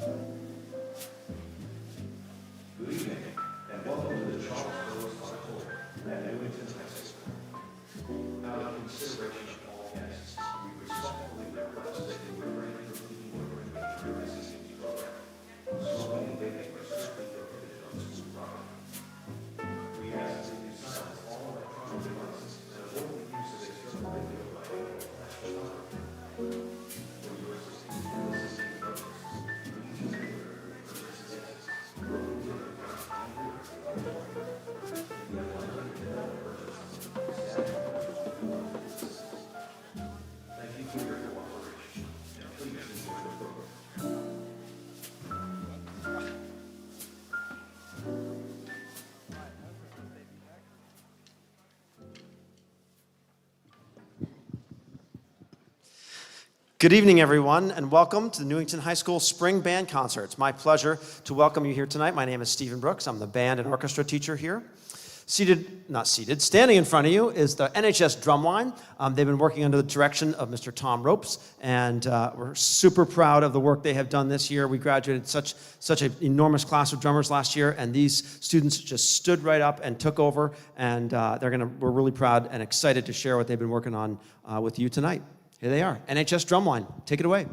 Good evening, and welcome to the Auditorium at Newington High School. Out of consideration of all guests, we respectfully request that you refrain from eating or drinking during this evening's program. Smoking and vaping are strictly prohibited on school property. We ask that you silence all electronic devices and avoid the use of external radio by any flash time. For your assistance in listening purposes, please remember purchase guests. Thank you for your cooperation, and please enjoy the program. Good evening, everyone, and welcome to the Newington High School Spring Band Concert. It's my pleasure to welcome you here tonight. My name is Stephen Brooks. I'm the band and orchestra teacher here. Standing in front of you is the NHS drumline. They've been working under the direction of Mr. Tom Ropes, and we're super proud of the work they have done this year. We graduated such an enormous class of drummers last year, and these students just stood right up and took over, and we're really proud and excited to share what they've been working on with you tonight. Here they are, NHS drumline. Take it away.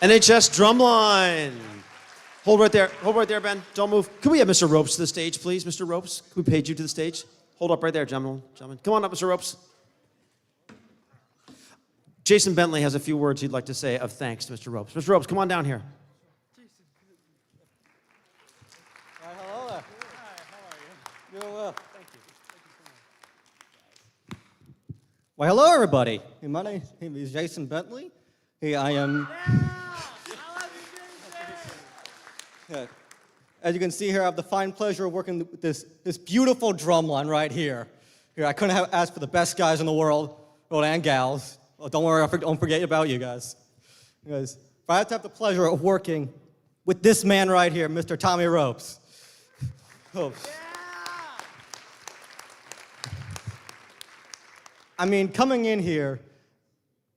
NHS drumline. Hold right there, Ben. Don't move. Can we have Mr. Ropes to the stage, please? Mr. Ropes, can we page you to the stage? Hold up right there, gentlemen. Come on up, Mr. Ropes. Jason Bentley has a few words he'd like to say of thanks to Mr. Ropes. Mr. Ropes, come on down here. Hi, hello there. Hi, how are you? Doing well. Thank you. Well, hello, everybody. Hey, my name is Jason Bentley. Hey, I am... Yeah. As you can see here, I have the fine pleasure of working with this beautiful drum line right here. I couldn't have asked for the best guys in the world, and gals. Oh, don't worry, don't forget about you guys. But I have to have the pleasure of working with this man right here, Mr. Tommy Ropes. Ropes. I mean, coming in here,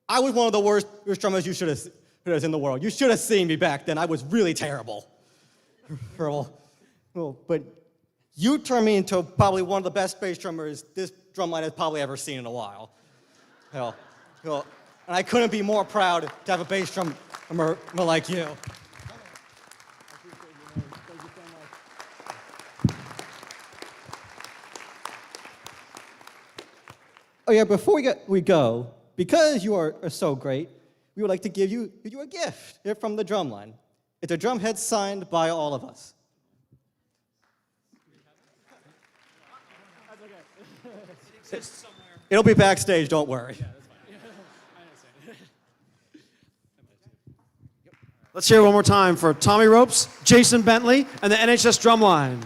I was one of the worst drummers you should have in the world. You should have seen me back then. I was really terrible. But you turned me into probably one of the best bass drummers this drumline has probably ever seen in a while. And I couldn't be more proud to have a bass drummer like you. Oh yeah, before we go, because you are so great, we would like to give you a gift here from the drumline. It's a drum head signed by all of us. It'll be backstage, don't worry. Let's hear it one more time for Tommy Ropes, Jason Bentley, and the NHS Drumline.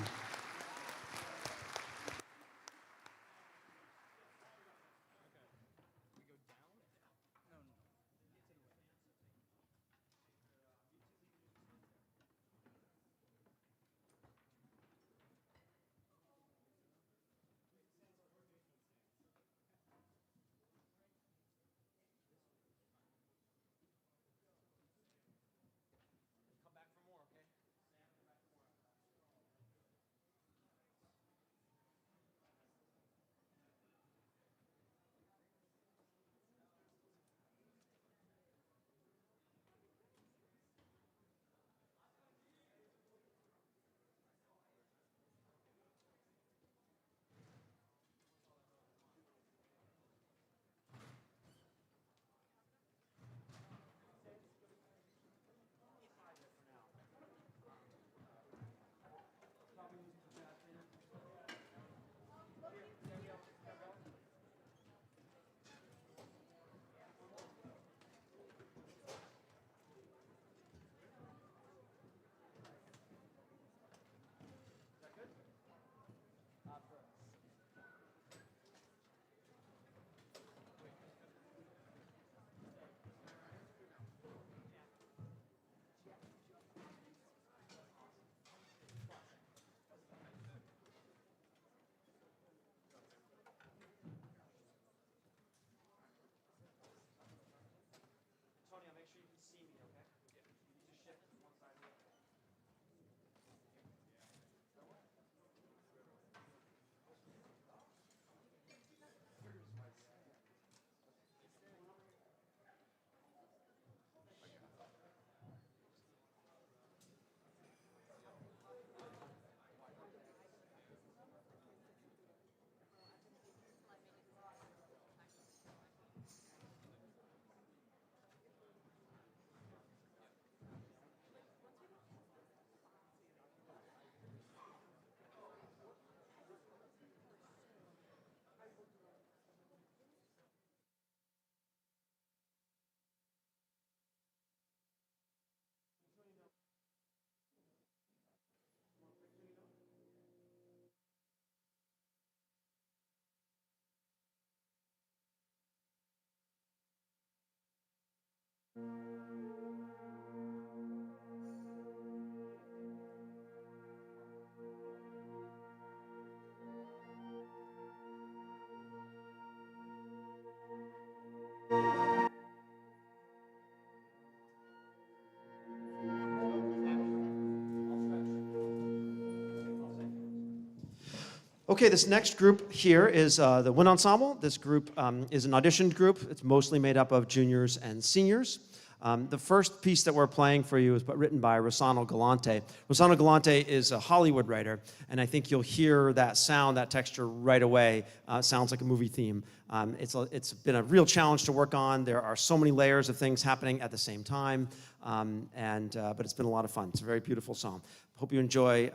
Okay, this next group here is the Wind Ensemble. This group is an auditioned group. It's mostly made up of juniors and seniors. The first piece that we're playing for you is written by Rossano Galante. Rossano Galante is a Hollywood writer, and I think you'll hear that sound, that texture right away. Sounds like a movie theme. It's been a real challenge to work on. There are so many layers of things happening at the same time, but it's been a lot of fun. It's a very beautiful song. Hope you enjoy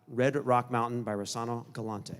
Red Rock Mountain by Rossano Galante.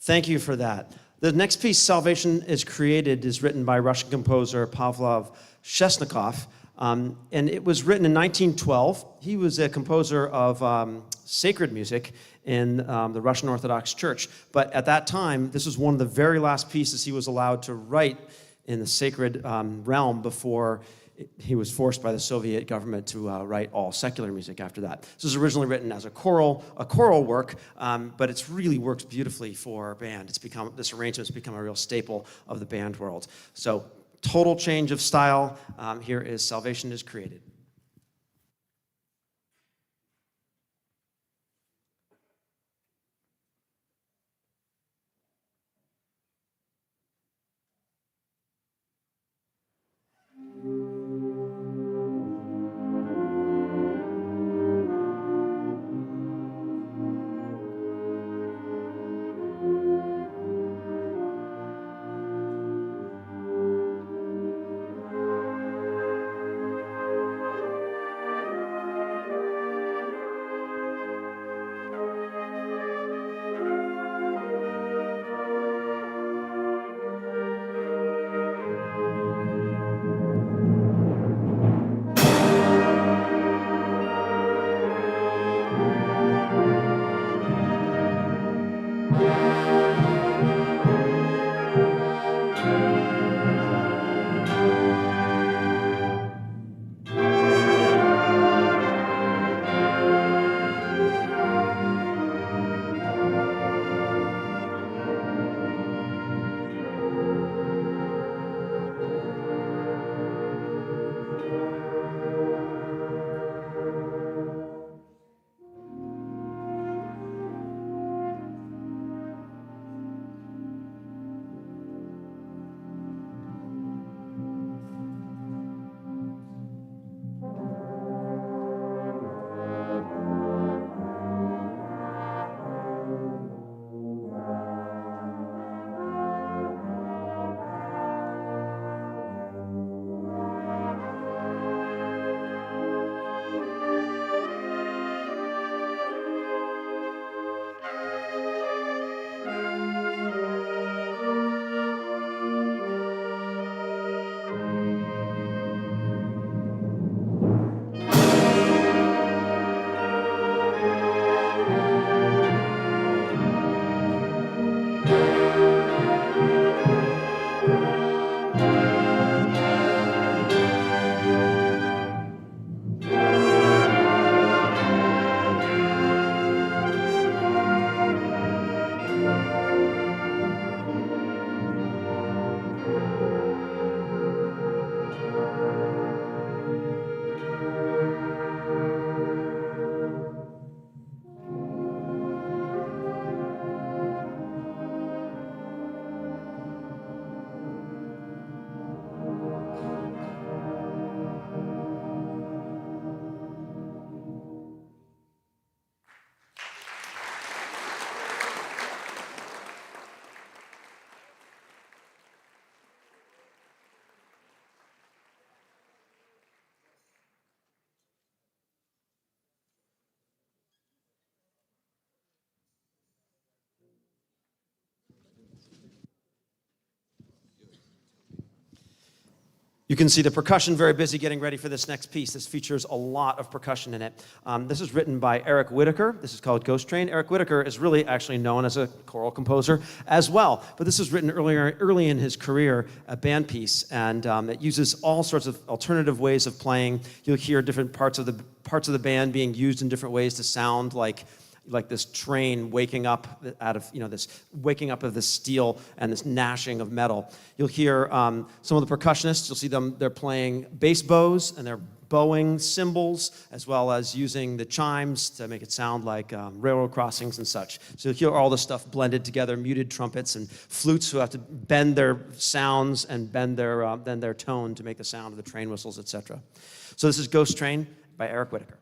Thank you for that. The next piece, Salvation is Created, is written by Russian composer Pavlov Shesnikov, and it was written in 1912. He was a composer of sacred music in the Russian Orthodox Church, but at that time, this was one of the very last pieces he was allowed to write in the sacred realm before he was forced by the Soviet government to write all secular music after that. This was originally written as a choral work, but it's really works beautifully for band. This arrangement's become a real staple of the band world. So, total change of style. Here is Salvation is Created. You can see the percussion very busy getting ready for this next piece. This features a lot of percussion in it. This is written by Eric Whitaker. This is called Ghost Train. Eric Whitaker is really actually known as a choral composer as well, but this was written early in his career, a band piece, and it uses all sorts of alternative ways of playing. You'll hear different parts of the band being used in different ways to sound like this train waking up out of, this waking up of this steel and this gnashing of metal. You'll hear some of the percussionists, you'll see them, they're playing bass bows and they're bowing cymbals, as well as using the chimes to make it sound like railroad crossings and such. So you'll hear all this stuff blended together, muted trumpets and flutes who have to bend their sounds and bend their tone to make the sound of the train whistles, etc. So this is Ghost Train by Eric Whitaker.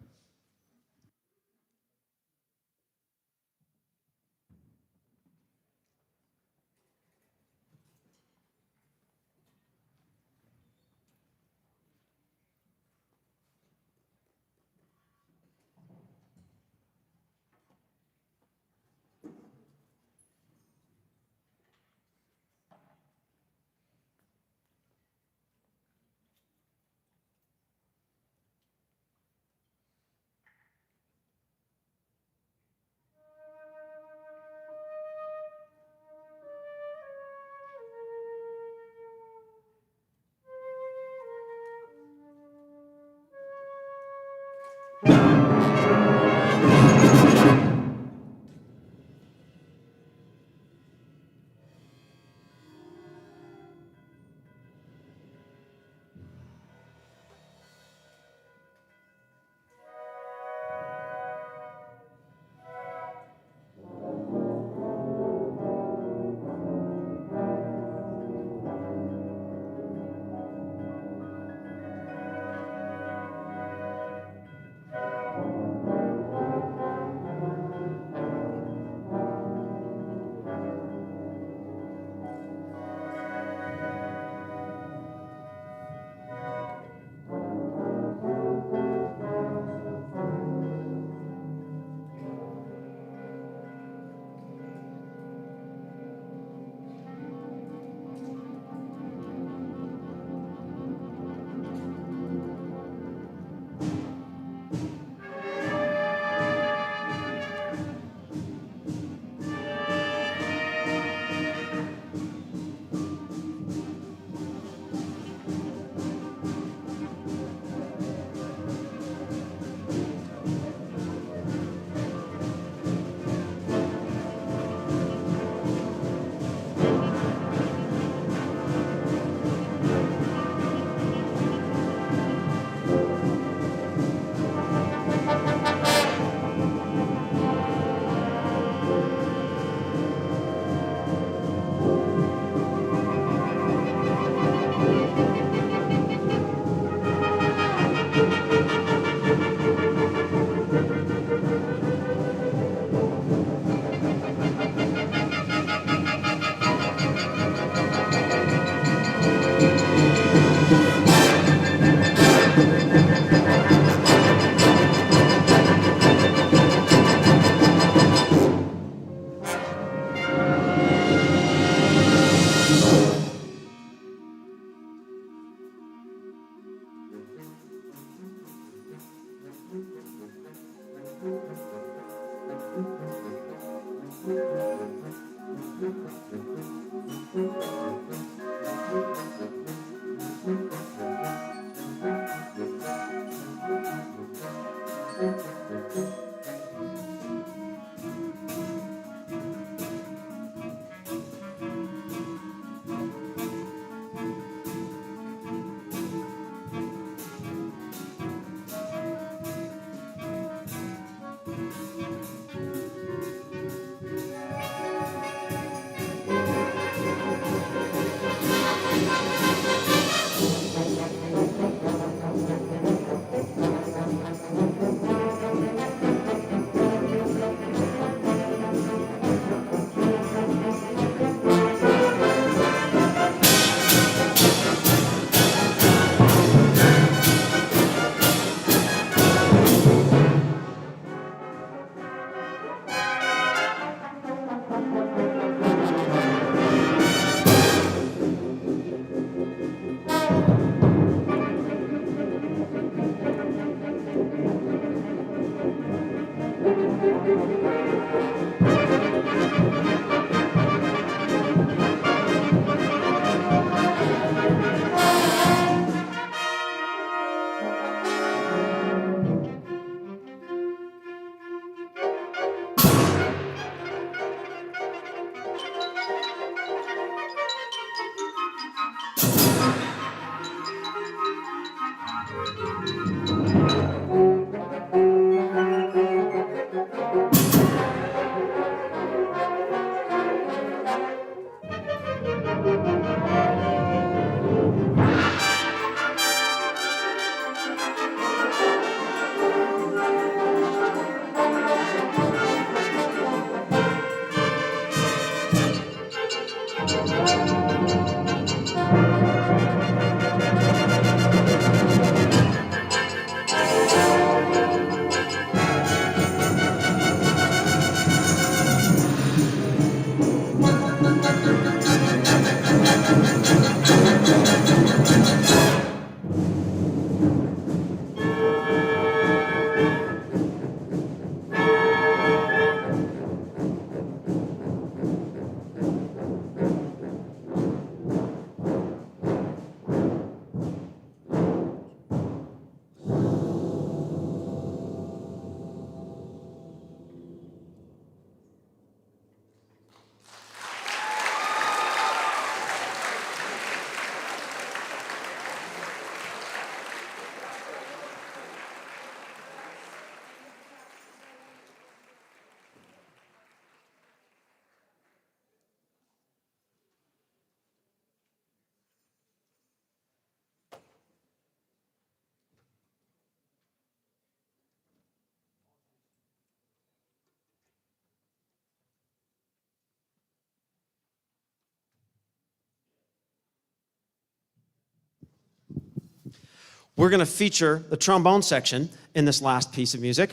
We're going to feature the trombone section in this last piece of music.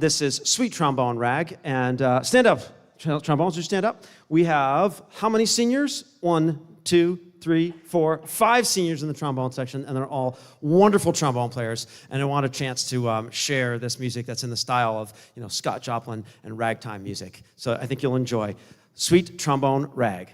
This is Sweet Trombone Rag. And stand up, trombones, you stand up. We have how many seniors? 1, 2, 3, 4, 5 seniors in the trombone section, and they're all wonderful trombone players. And I want a chance to share this music that's in the style of, Scott Joplin and ragtime music. So I think you'll enjoy Sweet Trombone Rag.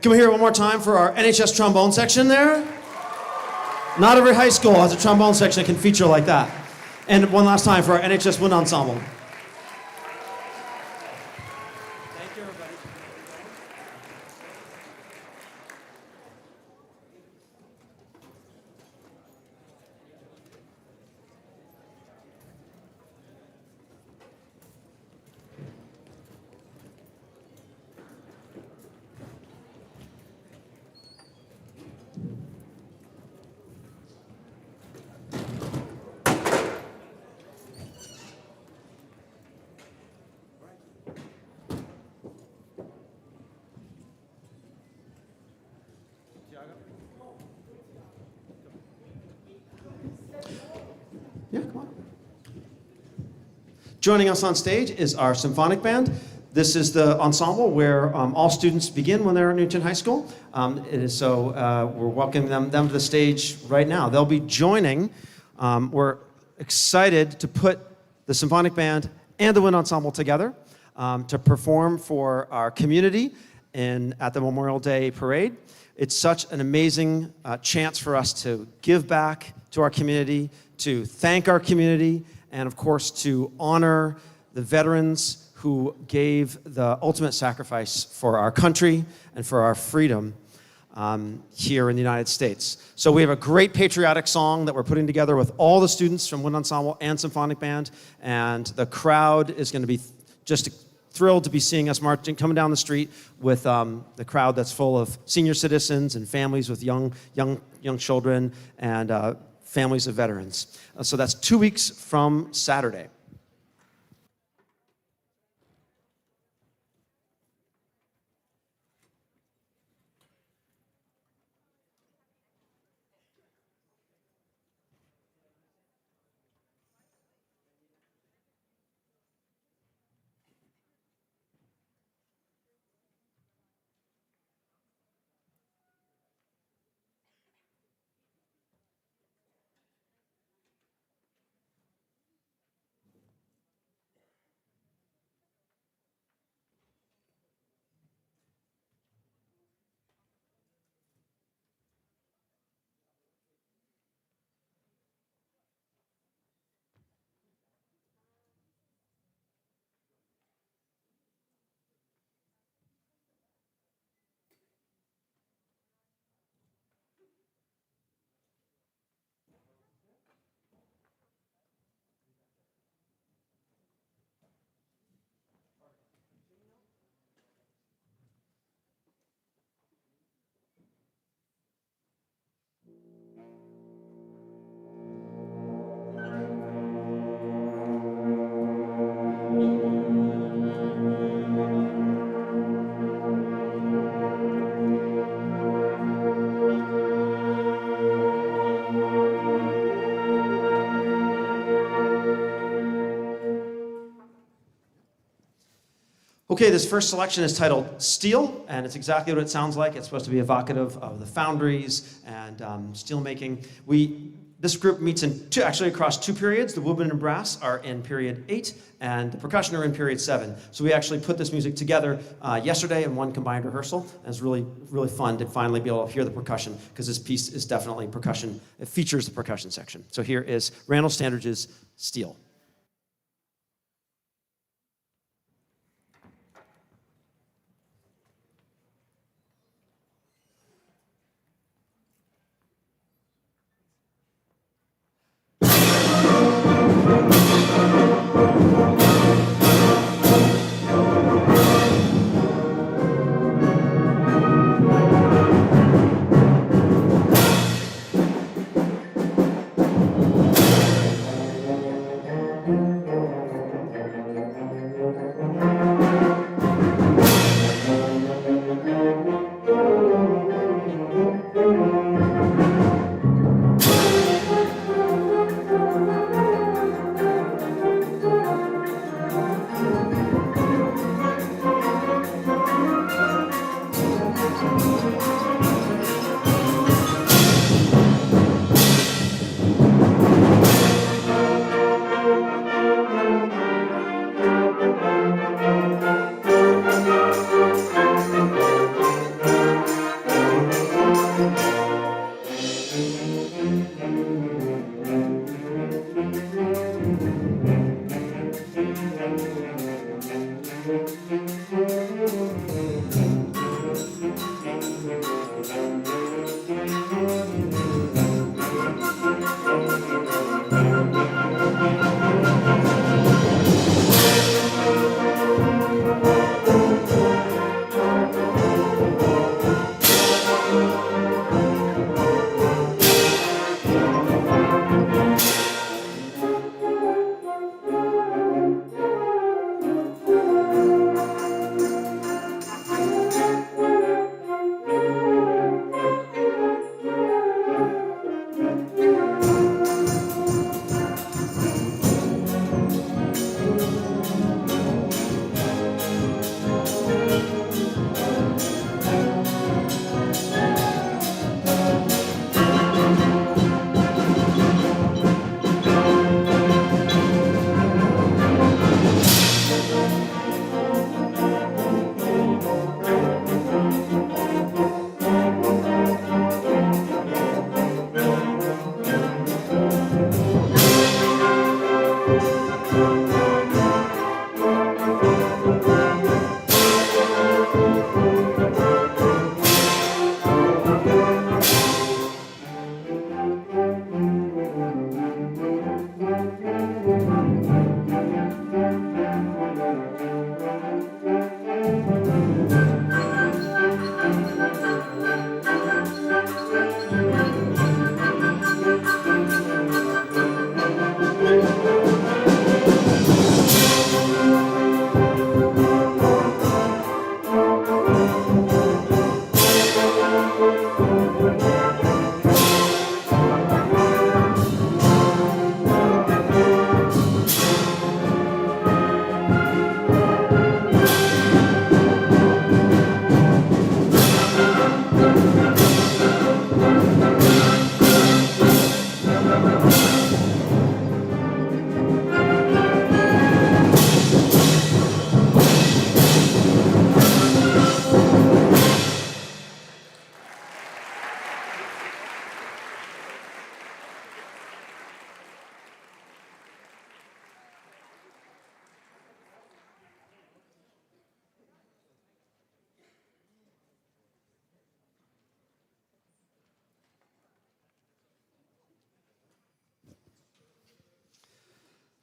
Can we hear it one more time for our NHS trombone section there? Not every high school has a trombone section that can feature like that. And one last time for our NHS wind ensemble. Thank you, everybody. Yeah, come on. Joining us on stage is our symphonic band. This is the ensemble where all students begin when they're at Newington High School. We're welcoming them to the stage right now. They'll be joining. We're excited to put the Symphonic Band and the Wind Ensemble together to perform for our community at the Memorial Day Parade. It's such an amazing chance for us to give back to our community, to thank our community, and of course to honor the veterans who gave the ultimate sacrifice for our country and for our freedom here in the United States. So we have a great patriotic song that we're putting together with all the students from Wind Ensemble and Symphonic Band, and the crowd is going to be just thrilled to be seeing us coming down the street with the crowd that's full of senior citizens and families with young children and families of veterans. So that's 2 weeks from Saturday. Okay, this first selection is titled Steel, and it's exactly what it sounds like. It's supposed to be evocative of the foundries and steel making. This group meets actually across 2 periods. The woodwind and brass are in period 8, and the percussion are in period 7. So we actually put this music together yesterday in one combined rehearsal, and it's really, really fun to finally be able to hear the percussion, because this piece is definitely percussion. It features the percussion section. So here is Randall Standridge's Steel.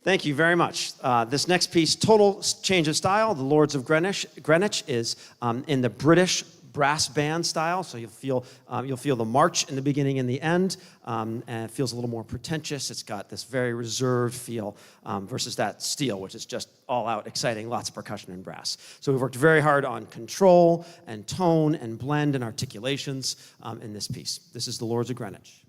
Thank you very much. This next piece, total change of style. The Lords of Greenwich is in the British brass band style, so you'll feel the march in the beginning and the end, and it feels a little more pretentious. It's got this very reserved feel versus that steel, which is just all out exciting, lots of percussion and brass. So we've worked very hard on control and tone and blend and articulations in this piece. This is the Lords of Greenwich.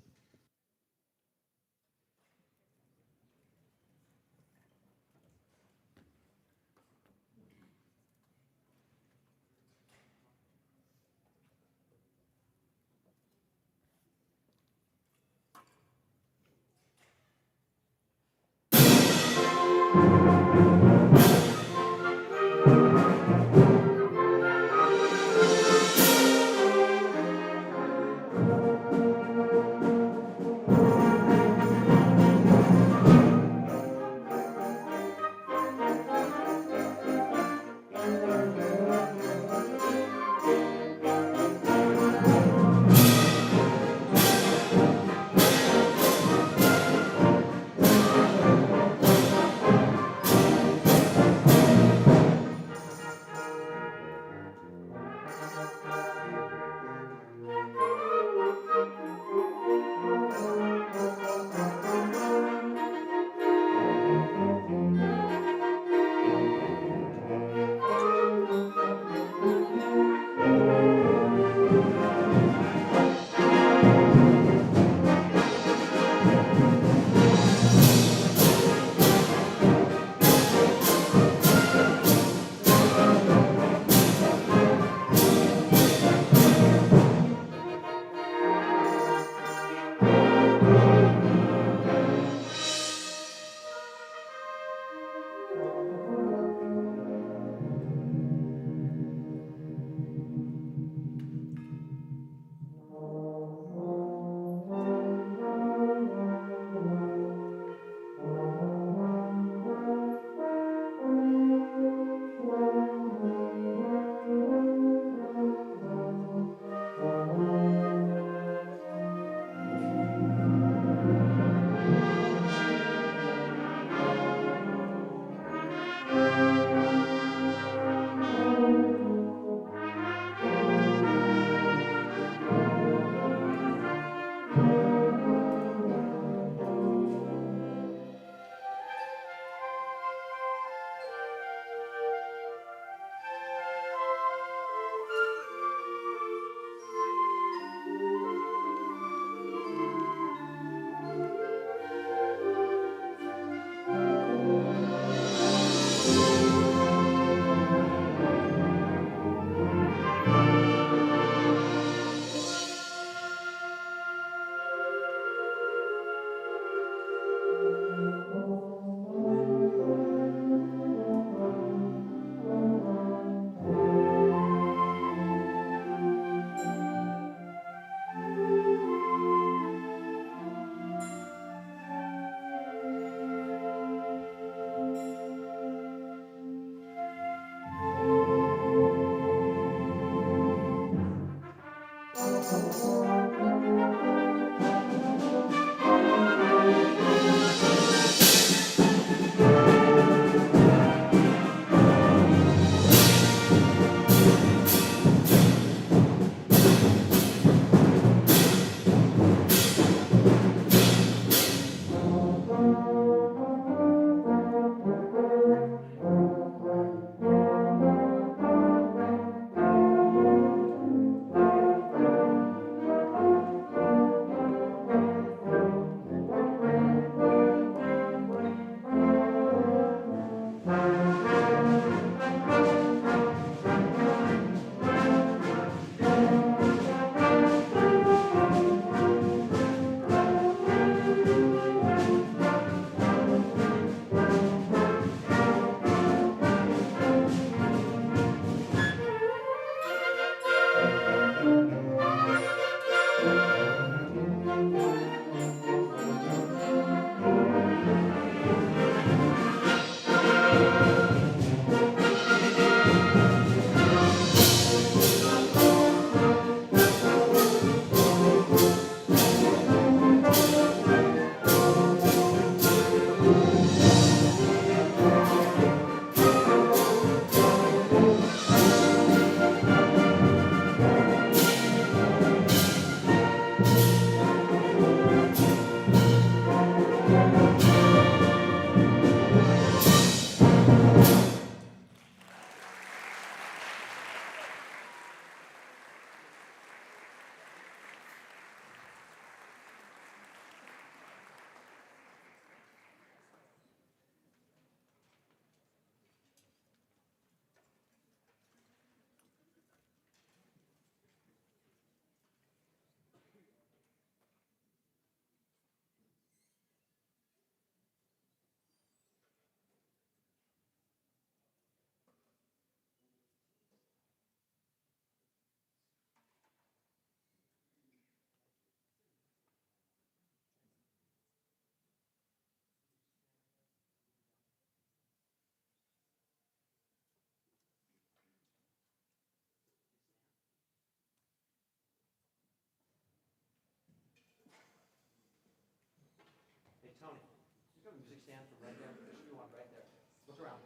Tony, you got a music stand from right there? There should be one right there. Look around.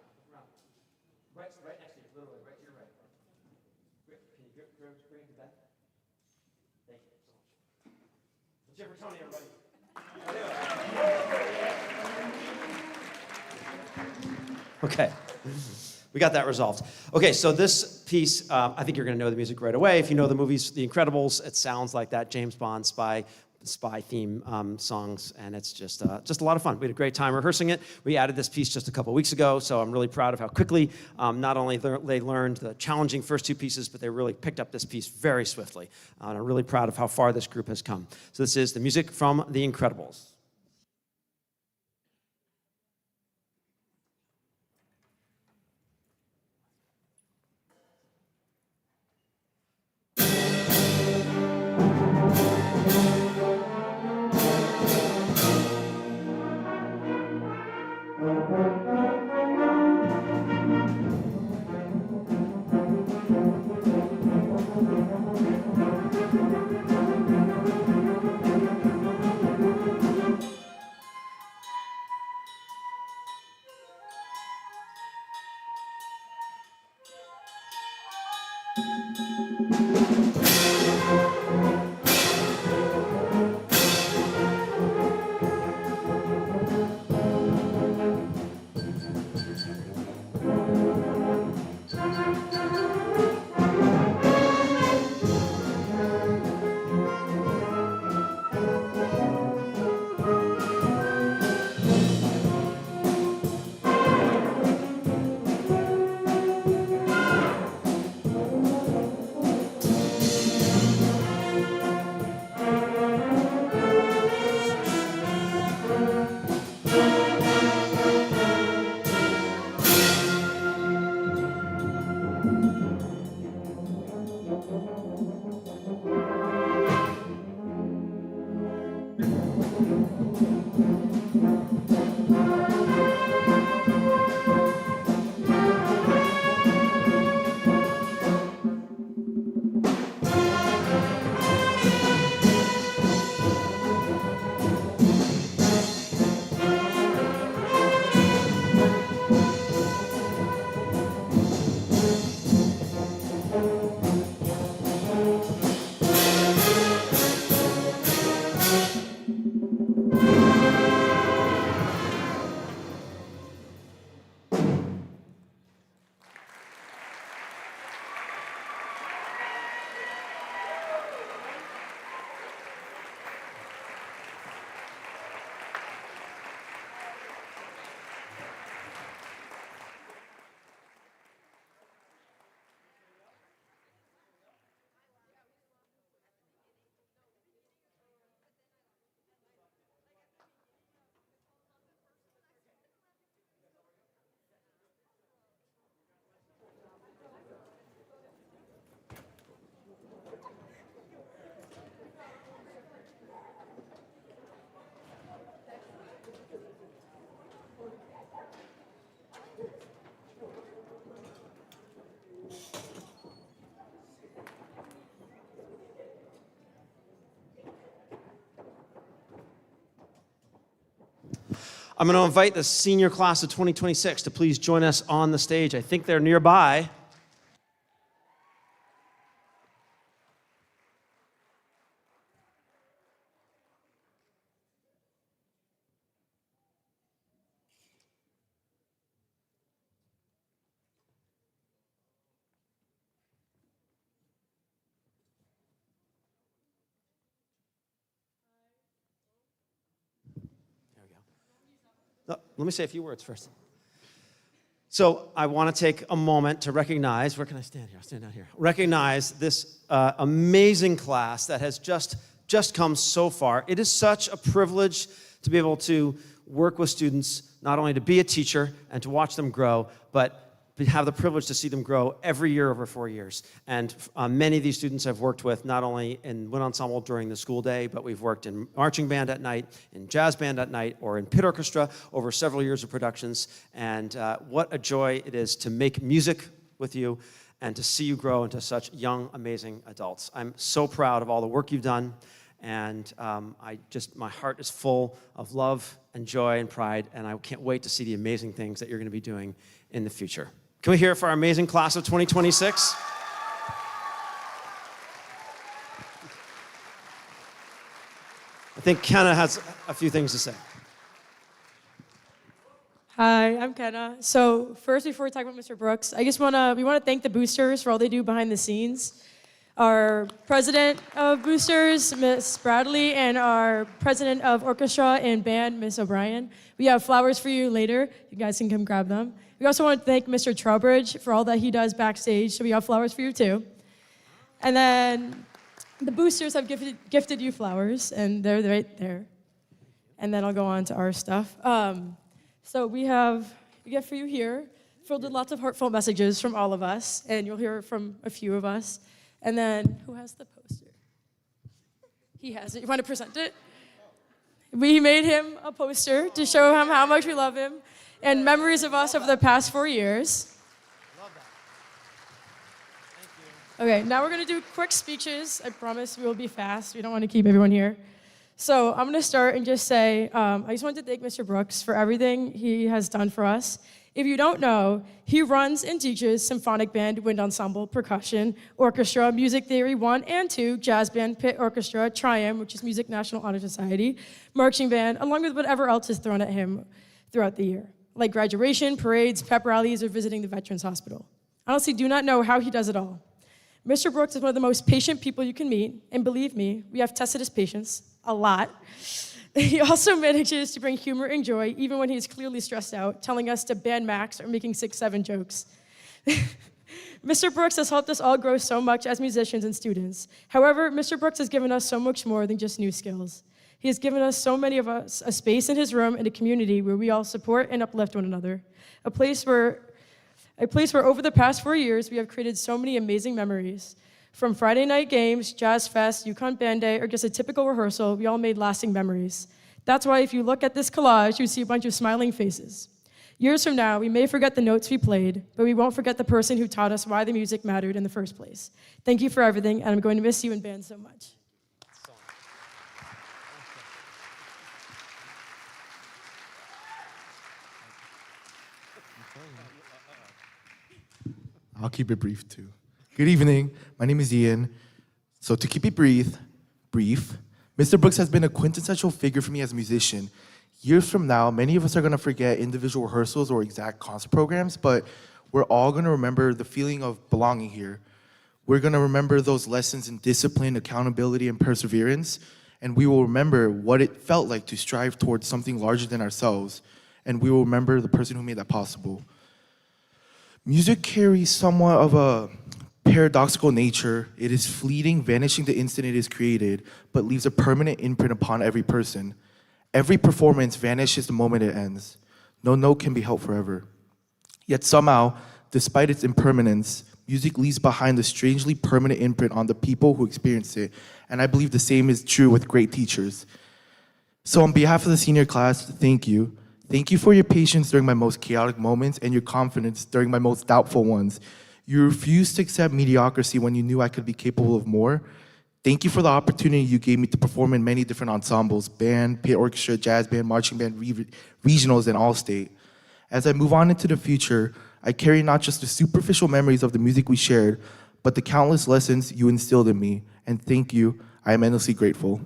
Right next to you, literally, right to your right. Can you bring it to bed? Thank you so much. Let's hear for Tony, everybody. Okay. We got that resolved. Okay, so this piece, I think you're going to know the music right away. If you know the movies, The Incredibles, it sounds like that James Bond spy theme songs, and it's just a lot of fun. We had a great time rehearsing it. We added this piece just a couple weeks ago, so I'm really proud of how quickly not only they learned the challenging first two pieces, but they really picked up this piece very swiftly. And I'm really proud of how far this group has come. So this is the music from The Incredibles. I'm going to invite the senior class of 2026 to please join us on the stage. I think they're nearby. Let me say a few words first. So I want to take a moment to recognize, where can I stand here? I'll stand down here. Recognize this amazing class that has just come so far. It is such a privilege to be able to work with students, not only to be a teacher and to watch them grow, but have the privilege to see them grow every year over 4 years. And many of these students I've worked with not only in wind ensemble during the school day, but we've worked in marching band at night, in jazz band at night, or in pit orchestra over several years of productions. And what a joy it is to make music with you and to see you grow into such young, amazing adults. I'm so proud of all the work you've done, And my heart is full of love and joy and pride, and I can't wait to see the amazing things that you're going to be doing in the future. Can we hear it for our amazing class of 2026? I think Kenna has a few things to say. Hi, I'm Kenna. So first, before we talk about Mr. Brooks, we want to thank the boosters for all they do behind the scenes. Our president of boosters, Miss Bradley, and our president of orchestra and band, Miss O'Brien. We have flowers for you later. You guys can come grab them. We also want to thank Mr. Trowbridge for all that he does backstage, so we have flowers for you too. And then the boosters have gifted you flowers, and they're right there. And then I'll go on to our stuff. So we have a gift for you here, filled with lots of heartfelt messages from all of us, and you'll hear from a few of us. And then, who has the poster? He has it. You want to present it? We made him a poster to show him how much we love him and memories of us over the past 4 years. Love that. Thank you. Okay, now we're going to do quick speeches. I promise we will be fast. We don't want to keep everyone here. So I'm going to start and just say, I just wanted to thank Mr. Brooks for everything he has done for us. If you don't know, he runs and teaches symphonic band, wind ensemble, percussion, orchestra, music theory 1 and 2, jazz band, pit orchestra, Triumph, which is Music National Honor Society, marching band, along with whatever else is thrown at him throughout the year, like graduation, parades, pep rallies, or visiting the Veterans Hospital. I honestly do not know how he does it all. Mr. Brooks is one of the most patient people you can meet, and believe me, we have tested his patience a lot. He also manages to bring humor and joy, even when he's clearly stressed out, telling us to ban Max or making 6-7 jokes. Mr. Brooks has helped us all grow so much as musicians and students. However, Mr. Brooks has given us so much more than just new skills. He has given us, so many of us, a space in his room and a community where we all support and uplift one another. A place where over the past 4 years, we have created so many amazing memories. From Friday night games, Jazz Fest, Yukon Band Day, or just a typical rehearsal, we all made lasting memories. That's why if you look at this collage, you see a bunch of smiling faces. Years from now, we may forget the notes we played, but we won't forget the person who taught us why the music mattered in the first place. Thank you for everything, and I'm going to miss you in band so much. I'll keep it brief too. Good evening. My name is Ian. So to keep it brief, Mr. Brooks has been a quintessential figure for me as a musician. Years from now, many of us are going to forget individual rehearsals or exact concert programs, but we're all going to remember the feeling of belonging here. We're going to remember those lessons in discipline, accountability, and perseverance, and we will remember what it felt like to strive towards something larger than ourselves, and we will remember the person who made that possible. Music carries somewhat of a paradoxical nature. It is fleeting, vanishing the instant it is created, but leaves a permanent imprint upon every person. Every performance vanishes the moment it ends. No note can be held forever. Yet somehow, despite its impermanence, music leaves behind a strangely permanent imprint on the people who experience it, and I believe the same is true with great teachers. So on behalf of the senior class, thank you. Thank you for your patience during my most chaotic moments and your confidence during my most doubtful ones. You refused to accept mediocrity when you knew I could be capable of more. Thank you for the opportunity you gave me to perform in many different ensembles, band, pit orchestra, jazz band, marching band, regionals, and all-state. As I move on into the future, I carry not just the superficial memories of the music we shared, but the countless lessons you instilled in me. And thank you. I am endlessly grateful.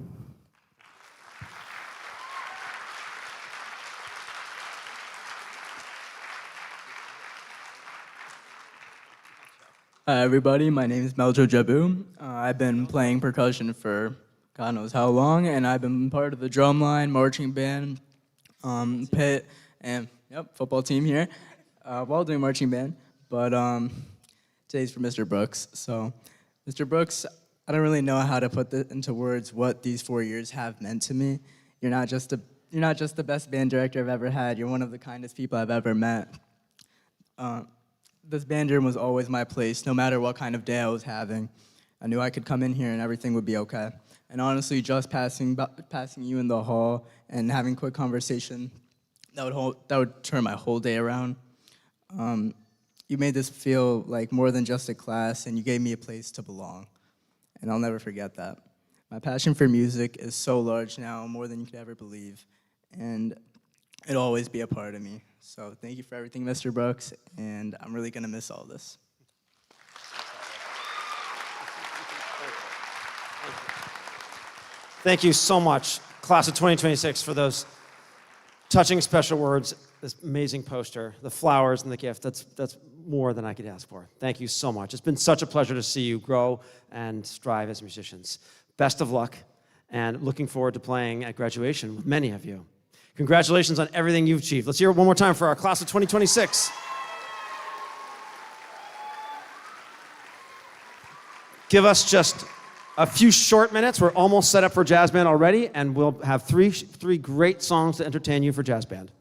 Hi everybody, my name is Meljo Jabu. I've been playing percussion for God knows how long, and I've been part of the drumline, marching band, pit, and football team here while doing marching band. But today's for Mr. Brooks. So, Mr. Brooks, I don't really know how to put into words what these 4 years have meant to me. You're not just the best band director I've ever had. You're one of the kindest people I've ever met. This band room was always my place, no matter what kind of day I was having. I knew I could come in here and everything would be okay. And honestly, just passing you in the hall and having quick conversation, that would turn my whole day around. You made this feel like more than just a class, and you gave me a place to belong. And I'll never forget that. My passion for music is so large now, more than you could ever believe, and it'll always be a part of me. So thank you for everything, Mr. Brooks, and I'm really gonna miss all this. Thank you so much, class of 2026, for those touching special words, this amazing poster, the flowers and the gift. That's more than I could ask for. Thank you so much. It's been such a pleasure to see you grow and strive as musicians. Best of luck, and looking forward to playing at graduation with many of you. Congratulations on everything you've achieved. Let's hear it one more time for our class of 2026. Give us just a few short minutes. We're almost set up for jazz band already, and we'll have three great songs to entertain you for jazz band.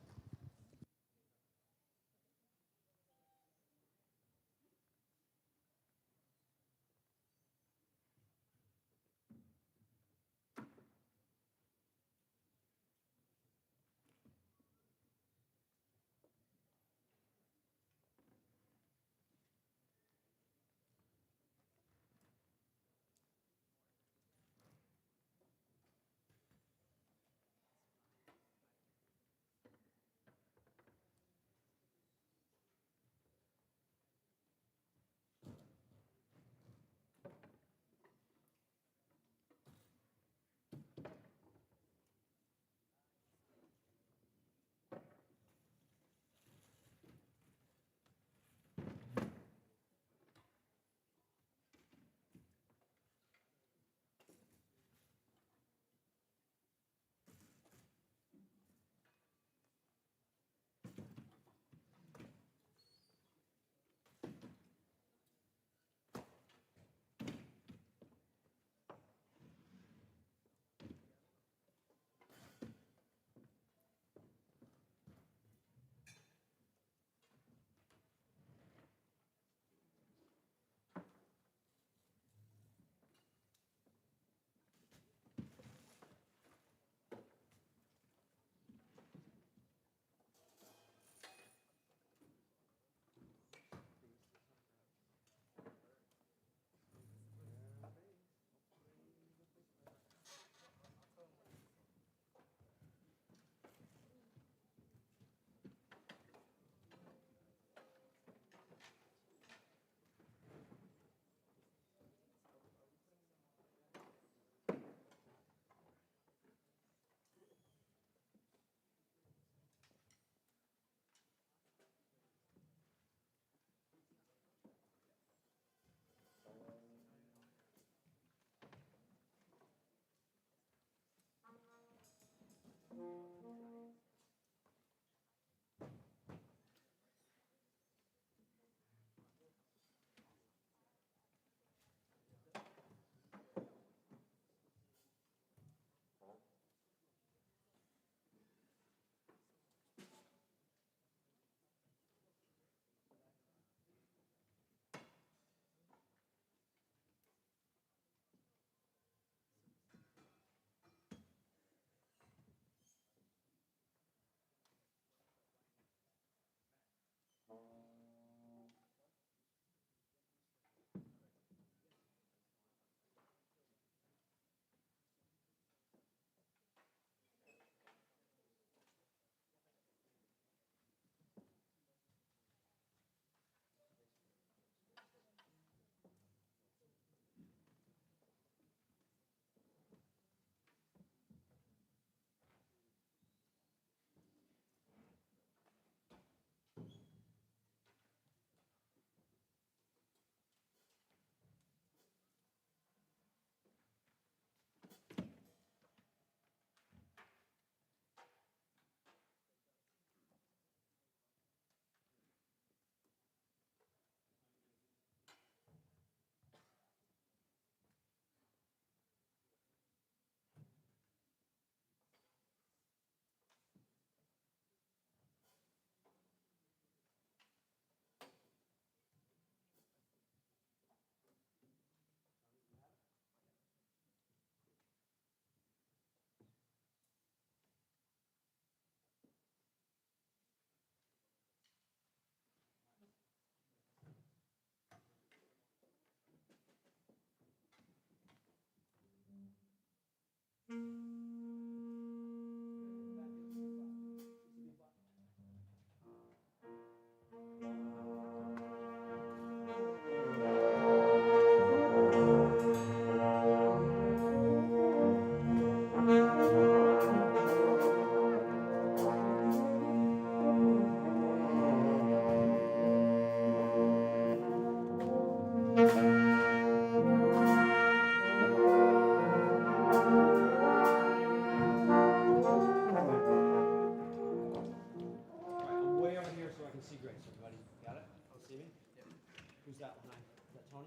Who's that behind? Is that Tony?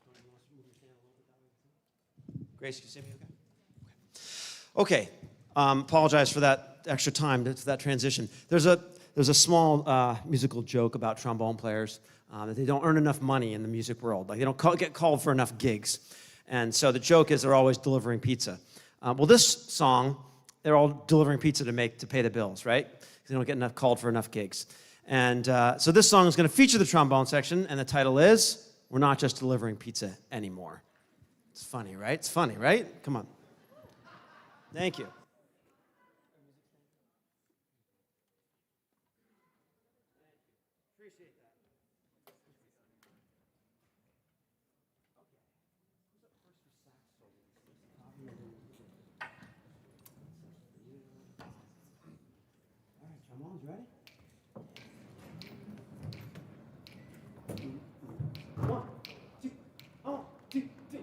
Tony, you want to move your stand a little bit that way? Grace, you see me okay? Okay. Apologize for that extra time, for that transition. There's a small musical joke about trombone players that they don't earn enough money in the music world. Like they don't get called for enough gigs. And so the joke is they're always delivering pizza. Well, this song, they're all delivering pizza to pay the bills, right? Because they don't get called for enough gigs. And so this song is going to feature the trombone section, and the title is, We're Not Just Delivering Pizza Anymore. It's funny, right? It's funny, right? Come on. Thank you. Trombones, ready? 1, 2, 1, 2, 2.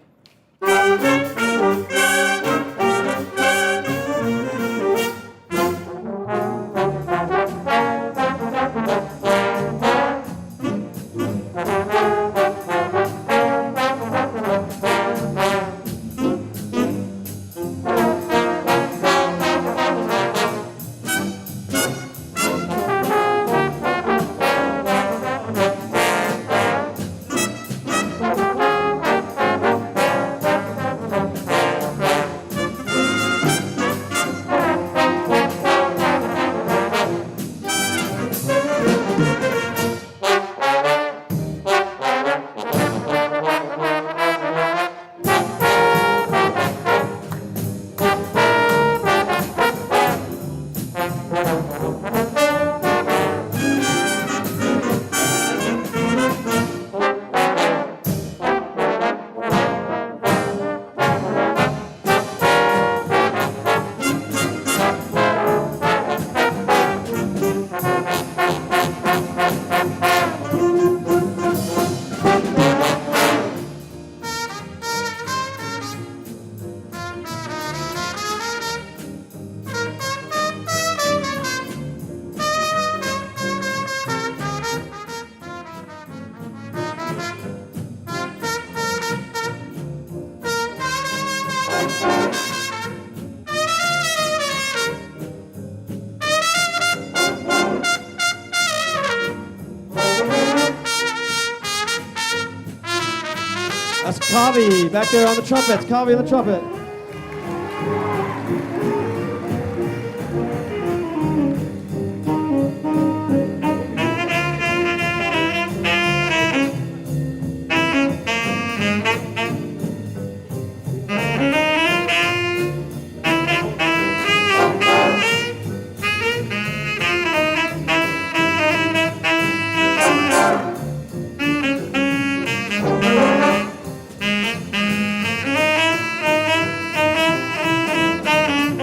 That's Kavi back there on the trumpets. Kavi on the trumpet.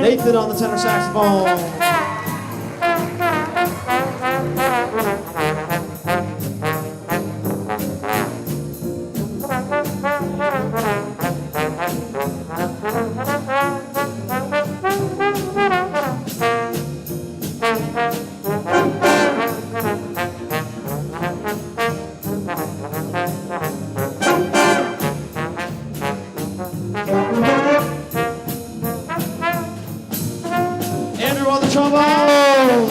Nathan on the tenor saxophone. Andrew on the trombone.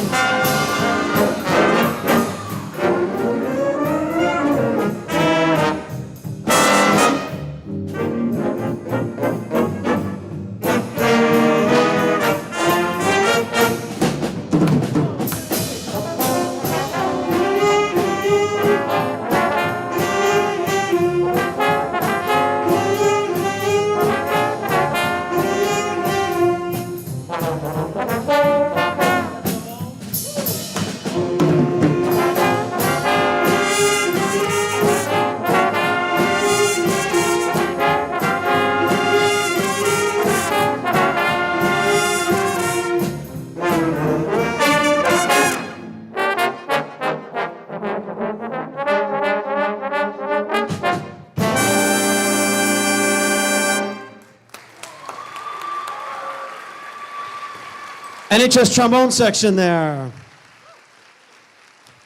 NHS trombone section there.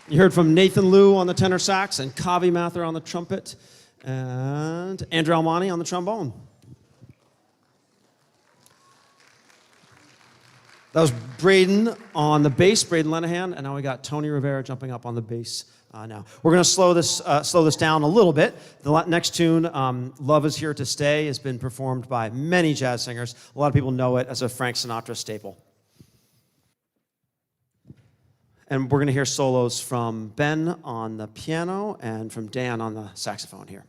You heard from Nathan Liu on the tenor sax and Kavi Mather on the trumpet and Andrew Almani on the trombone. That was Braden on the bass, Braden Lenahan, and now we got Tony Rivera jumping up on the bass now. We're going to slow this down a little bit. The next tune, Love Is Here to Stay, has been performed by many jazz singers. A lot of people know it as a Frank Sinatra staple. And we're going to hear solos from Ben on the piano and from Dan on the saxophone here.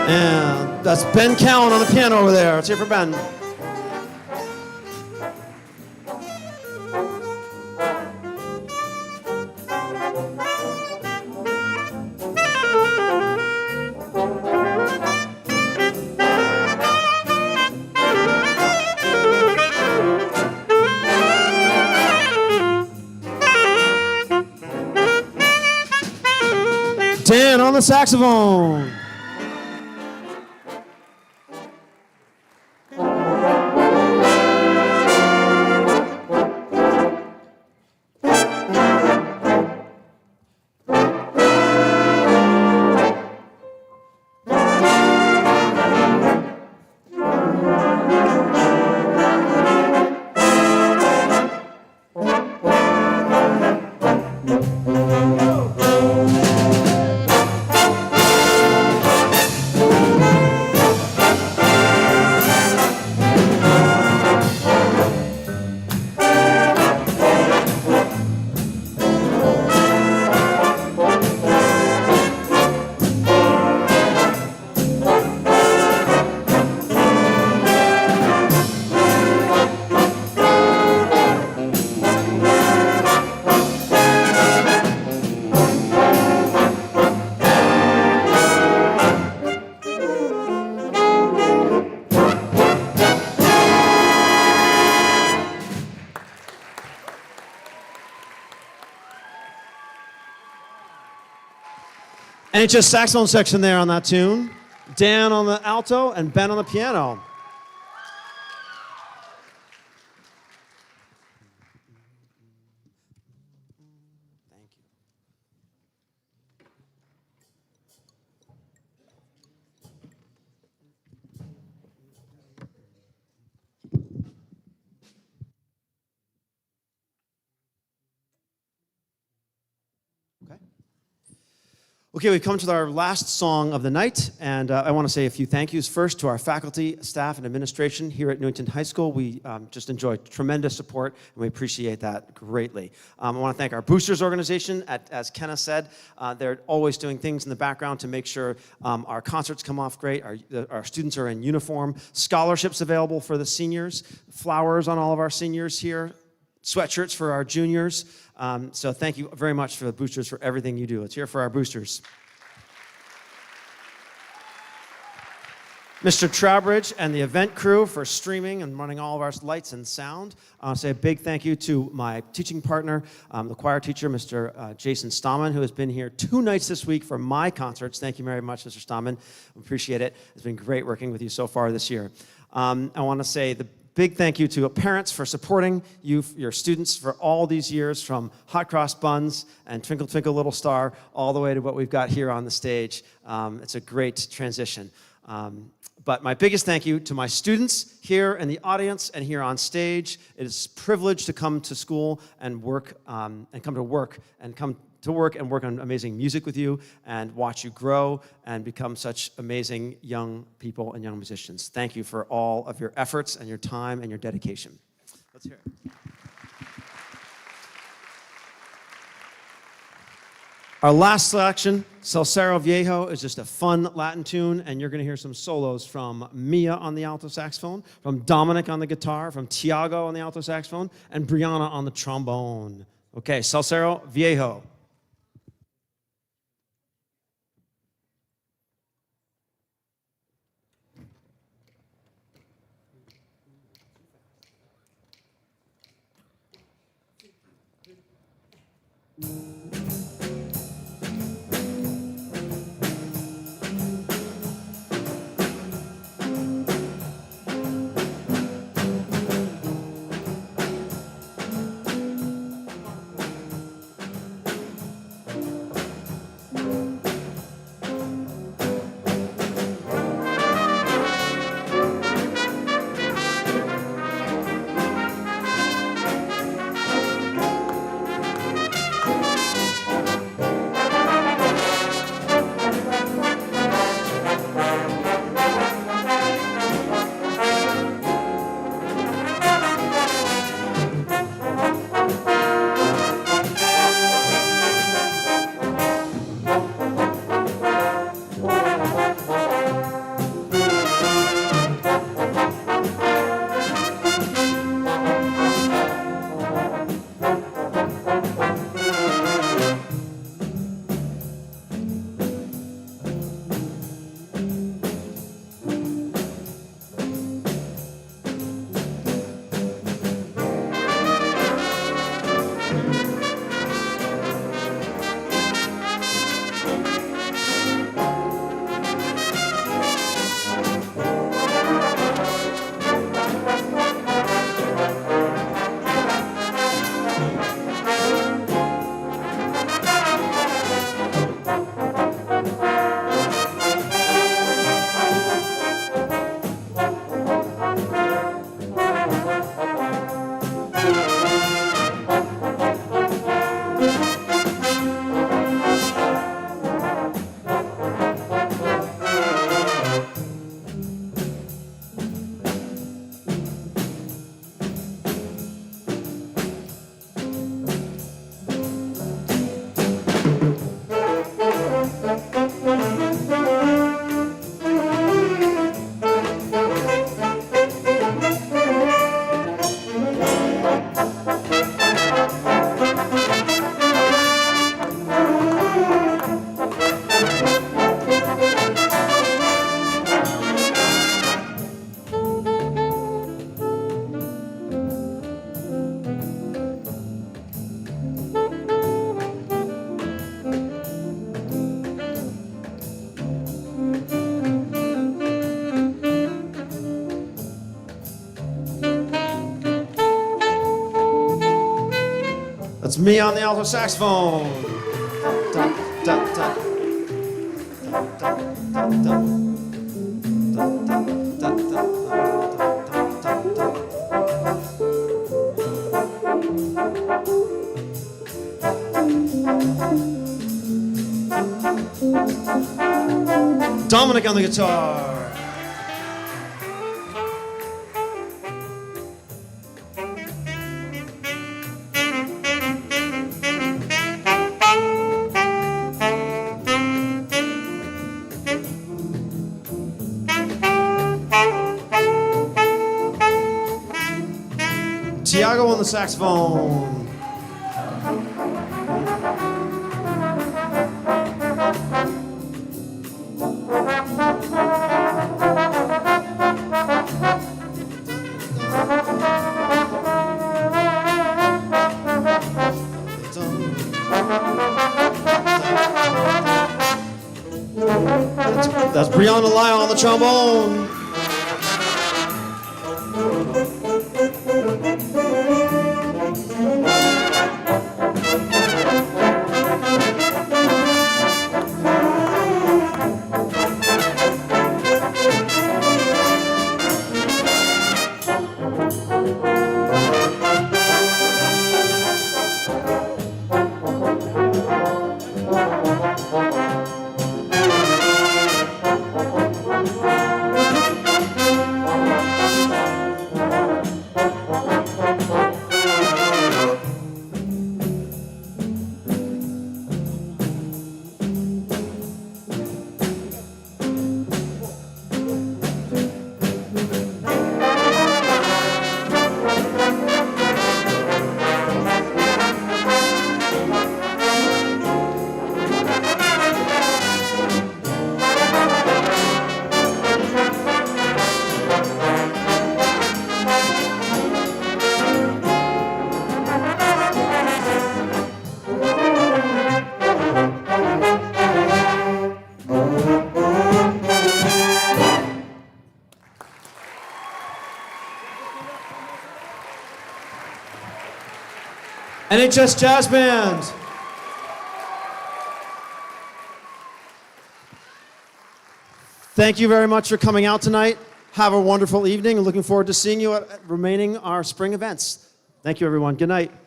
And that's Ben Cowan on the piano over there. Let's hear for Ben. Dan on the saxophone. NHS saxophone section there on that tune. Dan on the alto, and Ben on the piano. Thank you. Okay. Okay, we've come to our last song of the night, and I want to say a few thank yous. First, to our faculty, staff, and administration here at Newington High School. We just enjoy tremendous support, and we appreciate that greatly. I want to thank our boosters organization. As Kenna said, they're always doing things in the background to make sure our concerts come off great, our students are in uniform, scholarships available for the seniors, flowers on all of our seniors here, sweatshirts for our juniors. So thank you very much for the boosters for everything you do. Let's hear it for our boosters. Mr. Trowbridge and the event crew for streaming and running all of our lights and sound. I want to say a big thank you to my teaching partner, the choir teacher, Mr. Jason Stahman, who has been here 2 nights this week for my concerts. Thank you very much, Mr. Stahman. Appreciate it. It's been great working with you so far this year. I want to say the big thank you to parents for supporting you, your students, for all these years, from hot cross buns and Twinkle Twinkle Little Star all the way to what we've got here on the stage. It's a great transition. But my biggest thank you to my students here in the audience and here on stage. It is a privilege to come to school and work, and come to work and work on amazing music with you and watch you grow and become such amazing young people and young musicians. Thank you for all of your efforts and your time and your dedication. Let's hear it. Our last selection, Salsero Viejo, is just a fun Latin tune, and you're going to hear some solos from Mia on the alto saxophone, from Dominic on the guitar, from Tiago on the alto saxophone, and Brianna on the trombone. Okay, Salsero Viejo. That's me on the alto saxophone. Da, da, da. Da, da, da, da, da, Dominic on the guitar. Tiago on the saxophone. That's Brianna Lyle on the trombone. NHS Jazz Band. Thank you very much for coming out tonight. Have a wonderful evening. Looking forward to seeing you at remaining our spring events. Thank you, everyone. Good night.